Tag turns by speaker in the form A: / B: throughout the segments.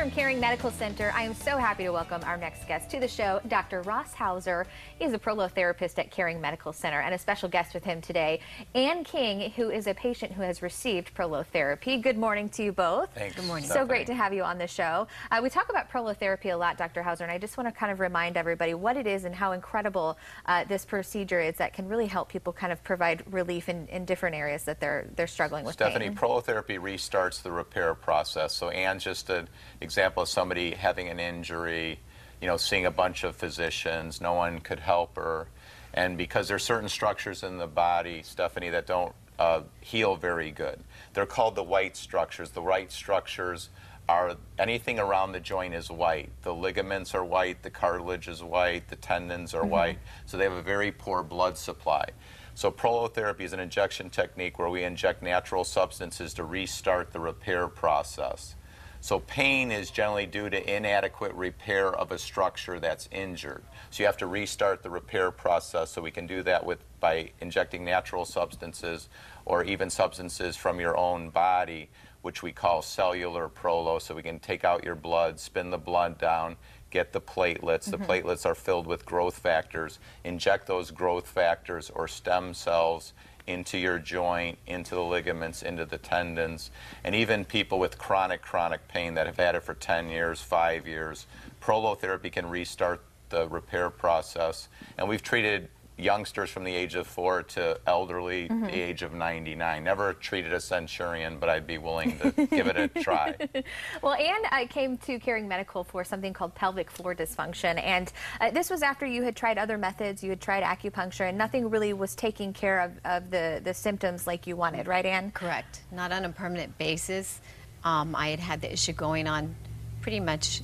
A: from Caring Medical Center. I am so happy to welcome our next guest to the show, Dr. Ross Hauser. He is a prolotherapist at Caring Medical Center, and a special guest with him today, Ann King, who is a patient who has received prolotherapy. Good morning to you both.
B: Thanks.
A: Good morning. So great to have you on the show. We talk about prolotherapy a lot, Dr. Hauser, and I just want to kind of remind everybody what it is and how incredible this procedure is that can really help people kind of provide relief in different areas that they're struggling with
B: Stephanie,
A: pain.
B: prolotherapy restarts the repair process. So Ann's just an example of somebody having an injury, you know, seeing a bunch of physicians, no one could help her. And because there's certain structures in the body, Stephanie, that don't heal very good. They're called the white structures. The white structures are anything around the joint is white. The ligaments are white, the cartilage is white, the tendons are white. So they have a very poor blood supply. So prolotherapy is an injection technique where we inject natural substances to restart the repair process. So pain is generally due to inadequate repair of a structure that's injured. So you have to restart the repair process. So we can do that by injecting natural substances or even substances from your own body, which we call cellular prolo. So we can take out your blood, spin the blood down, get the platelets. The platelets are filled with growth factors. Inject those growth factors or stem cells into your joint, into the ligaments, into the tendons. And even people with chronic pain that have had it for 10 years, 5 years, prolotherapy can restart the repair process. And we've treated youngsters from the age of 4 to elderly, the age of 99. Never treated a centurion, but I'd be willing to give it a try.
A: Well, Ann came to Caring Medical for something called pelvic floor dysfunction, and this was after you had tried other methods, you had tried acupuncture, and nothing really was taking care of the symptoms like you wanted, right, Ann?
C: Correct. Not on a permanent basis. I had had the issue going on pretty much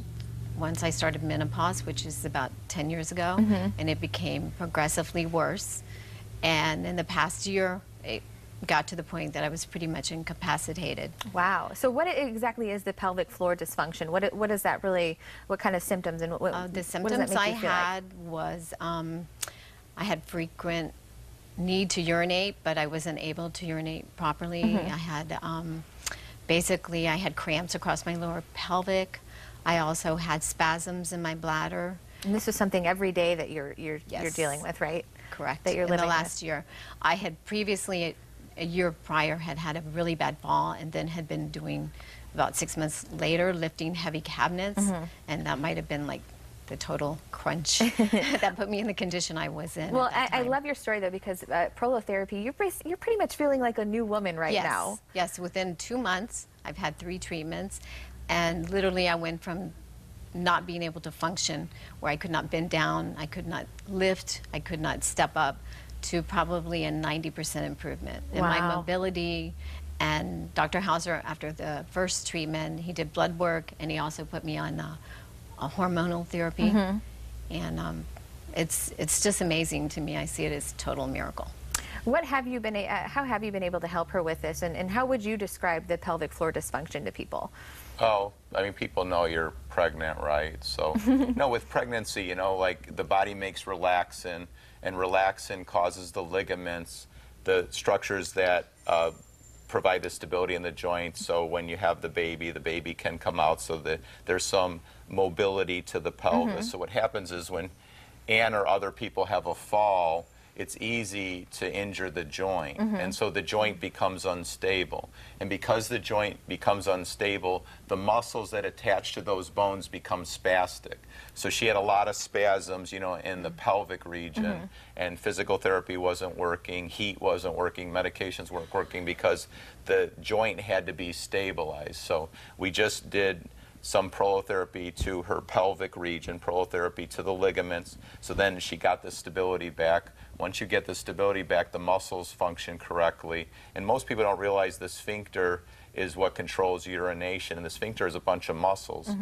C: once I started menopause, which is about 10 years ago, and it became progressively worse. And in the past year, it got to the point that I was pretty much incapacitated.
A: Wow. So what exactly is the pelvic floor dysfunction? What is that really, what kind of symptoms and what
C: the symptoms I had was I had frequent need to urinate, but I wasn't able to urinate properly. I had, basically, I had cramps across my lower pelvic. I also had spasms in my bladder.
A: And this is something every day that you're dealing with, right?
C: Correct.
A: That you're living
C: in the last year. I had previously, a year prior, had a really bad fall and then had been doing, about 6 months later, lifting heavy cabinets. And that might have been like the total crunch that put me in the condition I was in.
A: Well, I love your story, though, because prolotherapy, you're pretty much feeling like a new woman right now.
C: Yes, within 2 months, I've had 3 treatments. And literally, I went from not being able to function, where I could not bend down, I could not lift, I could not step up, to probably a 90% improvement in my mobility. And Dr. Hauser, after the first treatment, he did blood work, and he also put me on a hormonal therapy. And it's just amazing to me. I see it as a total miracle.
A: What have you been? How have you been able to help her with this? And how would you describe the pelvic floor dysfunction to people?
B: Oh, I mean, people know you're pregnant, right? So, no, with pregnancy, you know, like the body makes relaxin, and relaxin causes the ligaments, the structures that provide the stability in the joints. So when you have the baby can come out so that there's some mobility to the pelvis. So what happens is when Ann or other people have a fall, it's easy to injure the joint, and so the joint becomes unstable. And because the joint becomes unstable, the muscles that attach to those bones become spastic. So she had a lot of spasms, you know, in the pelvic region, and physical therapy wasn't working, heat wasn't working, medications weren't working because the joint had to be stabilized. So we just did some prolotherapy to her pelvic region, prolotherapy to the ligaments, so then she got the stability back. Once you get the stability back, the muscles function correctly. And most people don't realize the sphincter is what controls urination, and the sphincter is a bunch of muscles.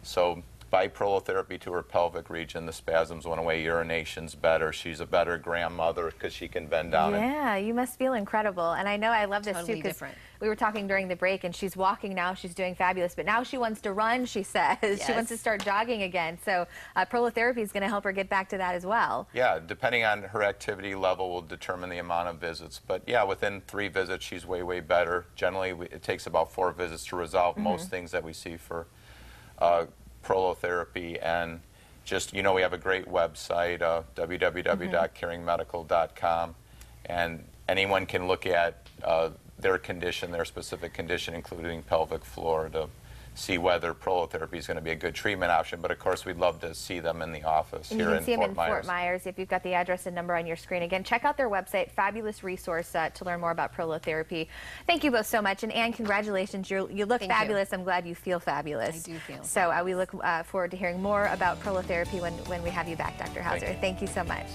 B: So by prolotherapy to her pelvic region, the spasms went away, urination's better, she's a better grandmother because she can bend down.
A: Yeah, you must feel incredible. And I know I love this
C: Totally
A: too, because
C: different.
A: we were talking during the break, and she's walking now, she's doing fabulous, but now she wants to run, she says. She wants to start jogging again. So prolotherapy is going to help her get back to that as well.
B: Yeah, depending on her activity level will determine the amount of visits. But yeah, within 3 visits, she's way better. Generally, it takes about 4 visits to resolve most things that we see for Prolotherapy, and just, you know, we have a great website, www.caringmedical.com, and anyone can look at their condition, their specific condition, including pelvic floor, to see whether prolotherapy is going to be a good treatment option. But of course, we'd love to see them in the office
A: and
B: here
A: you can see them in
B: Fort
A: Fort Myers. If you've got the address and number on your screen. Again, check out their website. Fabulous resource to learn more about prolotherapy. Thank you both so much. And Anne, congratulations. You look
C: Thank
A: fabulous.
C: you.
A: I'm glad you feel fabulous.
C: I do feel
A: so we look forward to hearing more about prolotherapy when we have you back, Dr. Hauser. Thank you so much.